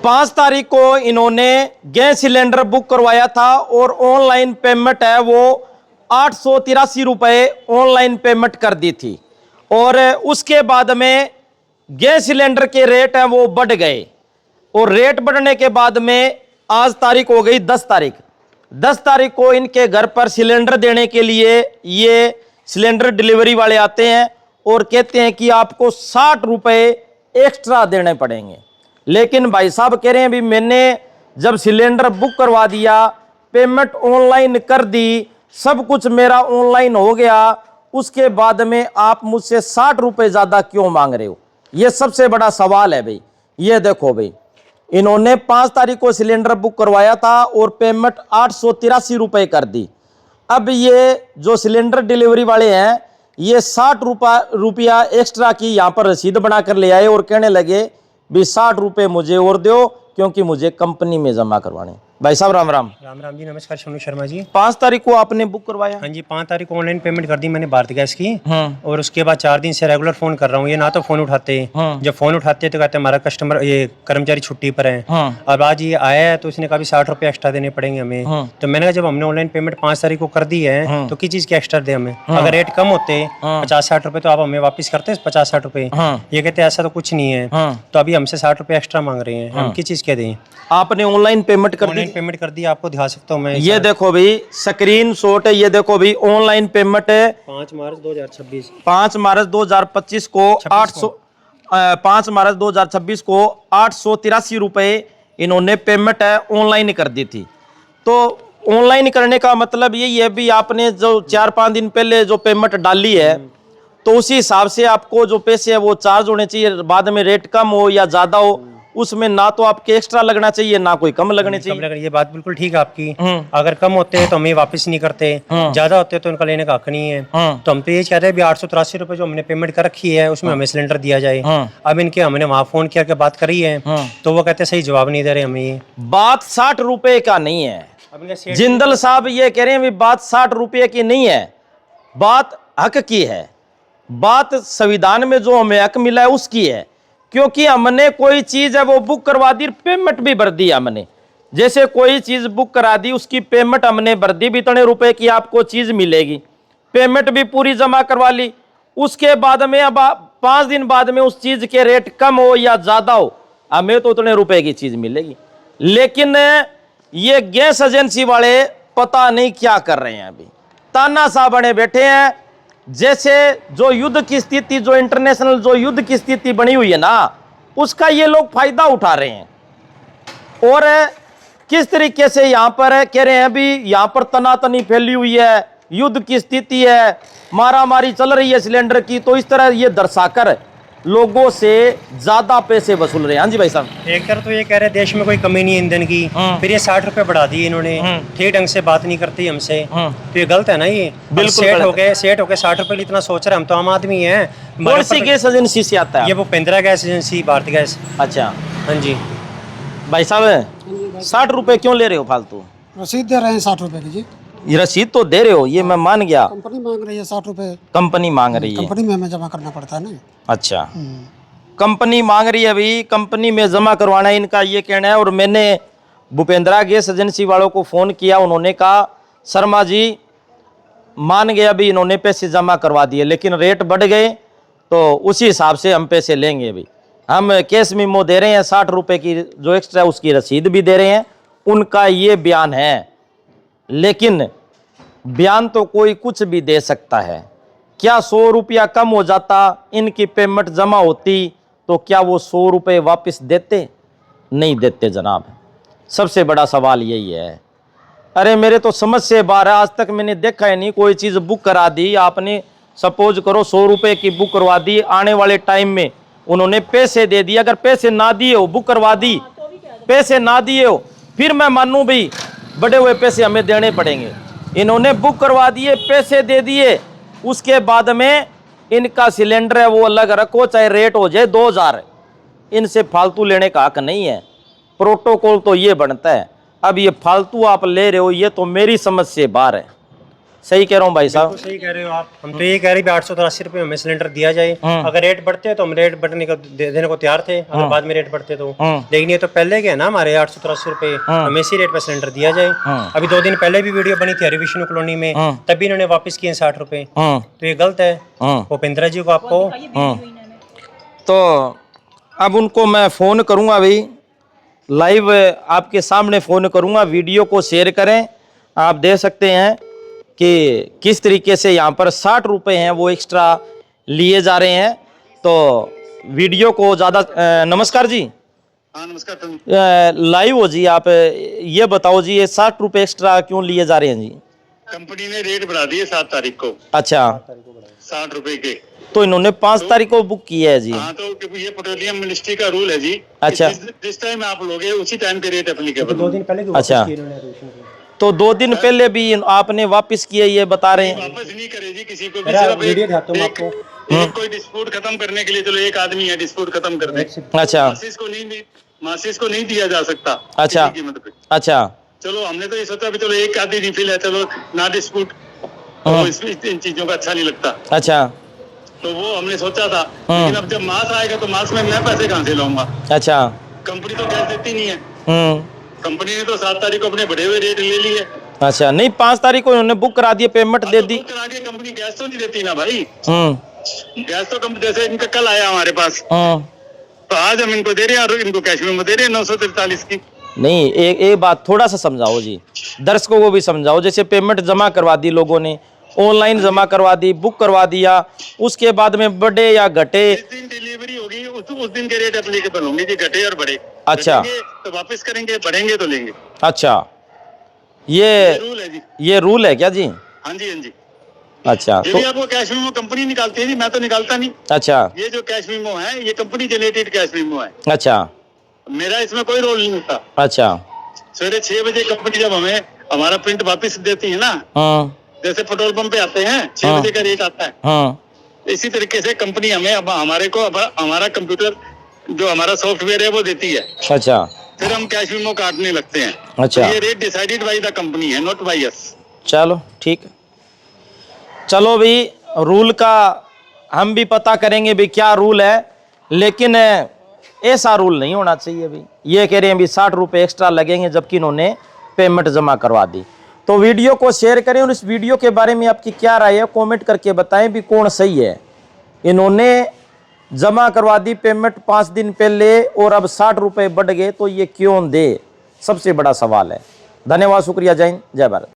5 तारीख को इन्होंने गैस सिलेंडर बुक करवाया था और ऑनलाइन पेमेंट है वो 883 रुपये ऑनलाइन पेमेंट कर दी थी। और उसके बाद में गैस सिलेंडर के रेट हैं वो बढ़ गए और रेट बढ़ने के बाद में आज तारीख हो गई 10 तारीख। 10 तारीख को इनके घर पर सिलेंडर देने के लिए ये सिलेंडर डिलीवरी वाले आते हैं और कहते हैं कि आपको 60 रुपये एक्स्ट्रा देने पड़ेंगे। लेकिन भाई साहब कह रहे हैं भी मैंने जब सिलेंडर बुक करवा दिया, पेमेंट ऑनलाइन कर दी, सब कुछ मेरा ऑनलाइन हो गया, उसके बाद में आप मुझसे 60 रुपये ज़्यादा क्यों मांग रहे हो? ये सबसे बड़ा सवाल है भाई। ये देखो भाई, इन्होंने 5 तारीख को सिलेंडर बुक करवाया था और पेमेंट 883 रुपये कर दी। अब ये जो सिलेंडर डिलीवरी वाले हैं ये 60 रुपया एक्स्ट्रा की यहाँ पर रसीद बना कर ले आए और कहने लगे भी 60 रुपये मुझे और दो क्योंकि मुझे कंपनी में जमा करवाने। भाई साहब राम राम। राम राम जी, नमस्कार सोनू शर्मा जी। 5 तारीख को आपने बुक करवाया? हाँ जी, 5 तारीख को ऑनलाइन पेमेंट कर दी मैंने भारत गैस की। और उसके बाद 4 दिन से रेगुलर फोन कर रहा हूँ, ये ना तो फोन उठाते। जब फोन उठाते तो कहते हमारा कस्टमर ये कर्मचारी छुट्टी पर है। अब आज ये आया है तो उसने कहा 60 रुपये एक्स्ट्रा देने पड़ेंगे हमें। तो मैंने कहा जब हमने ऑनलाइन पेमेंट 5 तारीख को कर दी है तो किस चीज के एक्स्ट्रा दे हमें? अगर रेट कम होते 50-60 रुपए तो आप हमें वापस करते 50-60 रुपए। ये कहते ऐसा तो कुछ नहीं है, तो अभी हमसे 60 रुपये एक्स्ट्रा मांग रहे हैं, हम किस चीज के दें? आपने ऑनलाइन पेमेंट कर दी? ऑनलाइन पेमेंट कर दी, आपको दिखा सकता हूँ मैं। ये देखो भाई स्क्रीन शॉट है, ये देखो भाई ऑनलाइन पेमेंट है 5 मार्च 2026 5 मार्च 2025 को 5 मार्च 2026 को 883 रुपये इन्होंने पेमेंट है ऑनलाइन कर दी थी। तो ऑनलाइन करने का मतलब यही है भी आपने जो 4-5 दिन पहले जो पेमेंट डाली है तो उसी हिसाब से आपको जो पैसे है वो चार्ज होने चाहिए। बाद में रेट कम हो या ज्यादा हो उसमें ना तो आपके एक्स्ट्रा लगना चाहिए ना कोई कम लगने चाहिए। ये बात बिल्कुल ठीक है आपकी। अगर कम होते हैं तो हमें वापस नहीं करते, ज्यादा होते हैं तो उनका लेने का हक नहीं है। तो हम तो ये चाह रहे हैं भी 883 रुपए जो हमने पेमेंट कर रखी है उसमें हमें सिलेंडर दिया जाए। अब इनके हमने वहाँ फोन किया बात करी है तो वो कहते सही जवाब नहीं दे रहे हमें। ये बात 60 रुपए का नहीं है जिंदल साहब, ये कह रहे हैं बात 60 रुपए की नहीं है, बात हक की है। बात संविधान में जो हमें हक मिला है उसकी है, क्योंकि हमने कोई चीज है वो बुक करवा दी, पेमेंट भी भर दी हमने। जैसे कोई चीज बुक करा दी उसकी पेमेंट हमने भर दी भी इतने रुपए की आपको चीज मिलेगी, पेमेंट भी पूरी जमा करवा ली। उसके बाद में अब 5 दिन बाद में उस चीज के रेट कम हो या ज्यादा हो हमें तो उतने रुपए की चीज मिलेगी। लेकिन ये गैस एजेंसी वाले पता नहीं क्या कर रहे हैं, अभी तानाशाह बने बैठे हैं। जैसे जो युद्ध की स्थिति, जो इंटरनेशनल जो युद्ध की स्थिति बनी हुई है ना, उसका ये लोग फायदा उठा रहे हैं। और किस तरीके से यहाँ पर कह रहे हैं अभी यहाँ पर तनातनी फैली हुई है, युद्ध की स्थिति है, मारामारी चल रही है सिलेंडर की, तो इस तरह ये दर्शाकर लोगों से ज्यादा पैसे वसूल रहे हैं। हाँ जी भाई साहब। एक तरफ तो ये कह रहे हैं देश में कोई कमी नहीं है ईंधन की, फिर ये 60 रुपए बढ़ा दिए इन्होंने, ठीक ढंग से बात नहीं करती हमसे, तो ये गलत है ना। ये बिल्कुल सेट हो गए 60 रुपए इतना सोच रहे हैं, हम तो आम आदमी हैं। कौन सी गैस एजेंसी से आता है? ये वो पेंद्रा गैस एजेंसी, भारत गैस। अच्छा हाँ जी भाई साहब, 60 रुपए क्यों ले रहे हो फालतू? रसीद दे रहे हैं 60 रुपए की जी। ये रसीद तो दे रहे हो, ये मैं मान गया। कंपनी मांग रही है 60 रुपए। कंपनी मांग रही है? कंपनी में हमें जमा करना पड़ता है ना। अच्छा, कंपनी मांग रही है भाई, कंपनी में जमा करवाना है इनका ये कहना है। और मैंने भूपेंद्रा गैस एजेंसी वालों को फ़ोन किया, उन्होंने कहा शर्मा जी मान गया अभी इन्होंने पैसे जमा करवा दिए, लेकिन रेट बढ़ गए तो उसी हिसाब से हम पैसे लेंगे। अभी हम कैश मीमो दे रहे हैं 60 रुपये की जो एक्स्ट्रा उसकी रसीद भी दे रहे हैं, उनका ये बयान है। लेकिन बयान तो कोई कुछ भी दे सकता है। क्या 100 रुपया कम हो जाता, इनकी पेमेंट जमा होती तो क्या वो 100 रुपये वापस देते? नहीं देते जनाब। सबसे बड़ा सवाल यही है। अरे मेरे तो समझ से बाहर है, आज तक मैंने देखा ही नहीं कोई चीज़ बुक करा दी आपने, सपोज करो 100 रुपये की बुक करवा दी, आने वाले टाइम में उन्होंने पैसे दे दिए, अगर पैसे ना दिए हो, बुक करवा दी पैसे ना दिए हो, फिर मैं मानूँ भाई बड़े हुए पैसे हमें देने पड़ेंगे। इन्होंने बुक करवा दिए, पैसे दे दिए, उसके बाद में इनका सिलेंडर है वो अलग रखो, चाहे रेट हो जाए 2000, इनसे फालतू लेने का हक नहीं है। प्रोटोकॉल तो ये बनता है। अब ये फालतू आप ले रहे हो, ये तो मेरी समझ से बाहर है। सही कह रहा हूँ भाई साहब? सही कह रहे हो आप। हम तो ये कह रहे हैं 880 रुपये हमें सिलेंडर दिया जाए। अगर रेट बढ़ते तो हम रेट बढ़ने को देने को तैयार थे, अगर बाद में रेट बढ़ते तो। लेकिन ये तो पहले के है ना हमारे 880 रुपये, हमें इसी रेट पर सिलेंडर दिया जाए। अभी 2 दिन पहले भी वीडियो बनी थी हरि विष्णु कॉलोनी में, तभी इन्होंने वापस किए 60 रुपये। तो ये गलत है भूपेंद्र जी को। आपको तो अब उनको मैं फ़ोन करूँगा, अभी लाइव आपके सामने फ़ोन करूँगा। वीडियो को शेयर करें। आप देख सकते हैं कि किस तरीके से यहाँ पर 60 रुपये हैं वो एक्स्ट्रा लिए जा रहे हैं। तो वीडियो को ज़्यादा नमस्कार जी। हाँ नमस्कार। लाइव हो जी, आप ये बताओ जी, ये 60 रुपये एक्स्ट्रा क्यों लिए जा रहे हैं जी? कंपनी ने रेट बढ़ा दिए 7 तारीख को। अच्छा, 60 रुपए के। तो इन्होंने 5 तारीख को बुक किया है जी। हाँ तो ये पेट्रोलियम मिनिस्ट्री का रूल है जी। अच्छा। जिस टाइम आप लोगे उसी टाइम पे रेट एप्लीकेबल। 2 दिन पहले अच्छा, तो 2 दिन पहले भी आपने वापस किए, ये बता रहे हैं? वापस नहीं करे जी किसी को भी। सिर्फ एक कोई डिस्प्यूट खत्म करने के लिए, चलो एक आदमी है डिस्प्यूट खत्म कर दे। अच्छा, मासिस को नहीं दिया जा सकता। अच्छा अच्छा, चलो हमने तो ये सोचा भी चलो एक आधी रिफिल है, चलो ना डिस्प्यूट, इन चीजों का अच्छा नहीं लगता। अच्छा, तो वो हमने सोचा था। लेकिन अब जब मास आएगा तो मास में मैं पैसे कहाँ से लाऊंगा? अच्छा, कंपनी तो गैस देती नहीं है। कंपनी ने तो 7 तारीख को अपने बढ़े हुए रेट ले लिए। अच्छा, नहीं 5 तारीख को इन्होंने बुक करा दिए, पेमेंट दे दी। बुक करा के कंपनी गैस तो नहीं देती ना भाई। गैस तो कंपनी, जैसे इनका कल आया हमारे पास, तो आज हम इनको दे रहे हैं और इनको कैश में दे रहे हैं 943 की। नहीं, एक बात थोड़ा सा समझाओ जी, दर्शकों को भी समझाओ। जैसे पेमेंट जमा करवा दी लोगों ने, ऑनलाइन जमा करवा दी, बुक करवा दिया, उसके बाद में बढ़े या घटे, जिस दिन डिलीवरी होगी उस दिन के रेट एप्लीकेबल होंगे जी, घटे और बढ़े। अच्छा, तो वापस करेंगे, बढ़ेंगे तो लेंगे। अच्छा, ये रूल है जी। ये रूल है क्या जी? हाँ जी, हाँ जी। अच्छा, ये तो भी आपको कैश मेमो कंपनी निकालती है जी, मैं तो निकालता नहीं। अच्छा, ये जो कैश मेमो है ये कंपनी जनरेटेड कैश मेमो है। अच्छा, मेरा इसमें कोई रोल नहीं होता। अच्छा, सवेरे 6 बजे कंपनी जब हमें हमारा प्रिंट वापस देती है ना, जैसे पेट्रोल पंप पे आते हैं 6 बजे का रेट आता है, इसी तरीके से कंपनी हमें अब हमारे को अब हमारा कंप्यूटर जो हमारा सॉफ्टवेयर है वो देती है। अच्छा, फिर हम कैश मेमो काटने लगते हैं। अच्छा, तो ये rate decided by the company है, नॉट बाय अस। चलो ठीक है, चलो भी रूल का हम भी पता करेंगे भी क्या रूल है, लेकिन ऐसा रूल नहीं होना चाहिए भी। ये कह रहे हैं भी 60 रुपये एक्स्ट्रा लगेंगे, जबकि इन्होंने पेमेंट जमा करवा दी। तो वीडियो को शेयर करें और इस वीडियो के बारे में आपकी क्या राय है कमेंट करके बताएं भी कौन सही है। इन्होंने जमा करवा दी पेमेंट 5 दिन पहले और अब 60 रुपये बढ़ गए, तो ये क्यों दे? सबसे बड़ा सवाल है। धन्यवाद, शुक्रिया, जय हिंद, जय भारत।